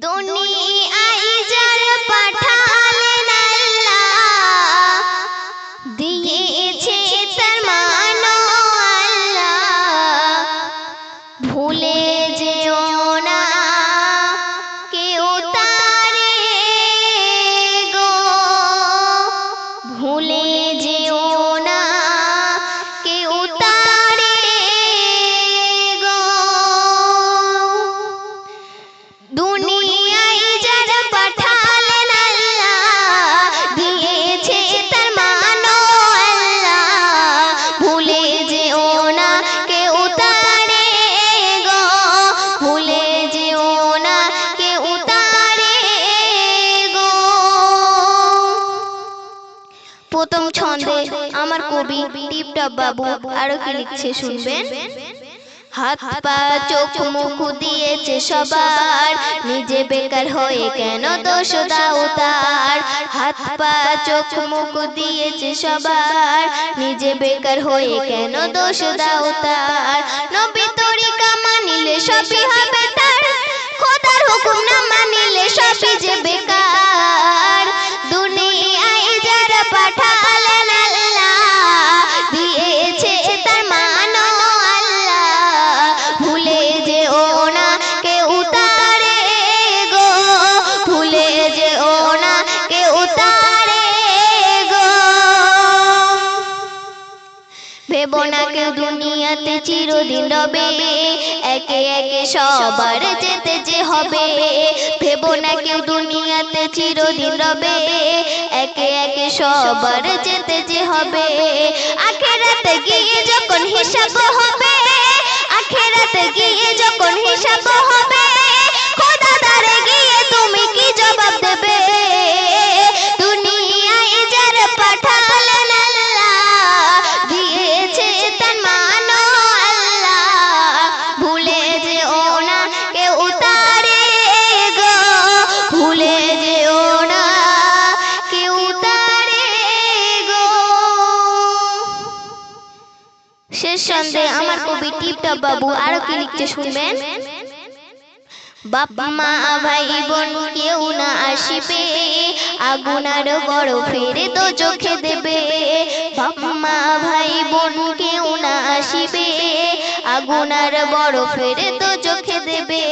দুনিয়ায় যার পাঠালেন আল্লাহ, দিয়েছে তার মান আল্লাহ। ভুলে যেও না কেউ তারে গো, ভুলে যেও না কেউ তারে গো। দুনিয়ায় যার পাঠালেন আল্লাহ, দিয়েছে তার মান আল্লাহ। ভুলে যেও না কেউ তারে গো, ভুলে যেও না কেউ তারে গো। প্রথম ছন্দে আমার কবি টিপটপ বাবু আরো কি লিখছে শুনবেন। হাত পা চোখ মুখ দিয়েছে সবার, নিজে বেকার হয়ে কেন দোষ দাও তার। হাত পা চোখ মুখ দিয়েছে সবার, নিজে বেকার হয়ে কেন দোষ দাও তার। নবী তরিকা মানিলে সবই হবে তার, খোদার হুকুম না মানিলে সবই যে বেকার। দুনিয়ায় যারা পাঠালেন আল্লাহ, দিয়েছে তার মান আল্লাহ। ভুলে যেও না কেউ তারে গো, ভুলে যেও না কেউ তারে গো। ভেবো না কেউ দুনিয়াতে চিরদিন রবে, একে একে সবার যেতে যে হবে। ভেবো না কেউ দুনিয়াতে চিরদিন রবে, একে একে সবার যেতে যে হবে। আখিরাতে গিয়ে যখন হিসাব হবে, আখিরাতে গিয়ে যখন হিসাব হবে, খোদা দারে গিয়ে তুমি কি জবাব দেবে। দুনিয়ায় যার পাঠালেন আল্লাহ, দিয়েছে তার মান আল্লাহ। ভুলে যেও না কেউ তারে গো, ভুলে যেও না কেউ তারে গো। শেষ ছন্দে আমার কবি টিপটপ বাবু আরো কি লিখছে শুনবেন। বাপ মা ভাই বোন কেউ না আসিবে, আগুন আর বড় ফেরে তো চোখে দেবে। বাপ মা ভাই বোন কেউ না আসিবে, আগুন আর বড় ফেরে তো চোখে দেবে।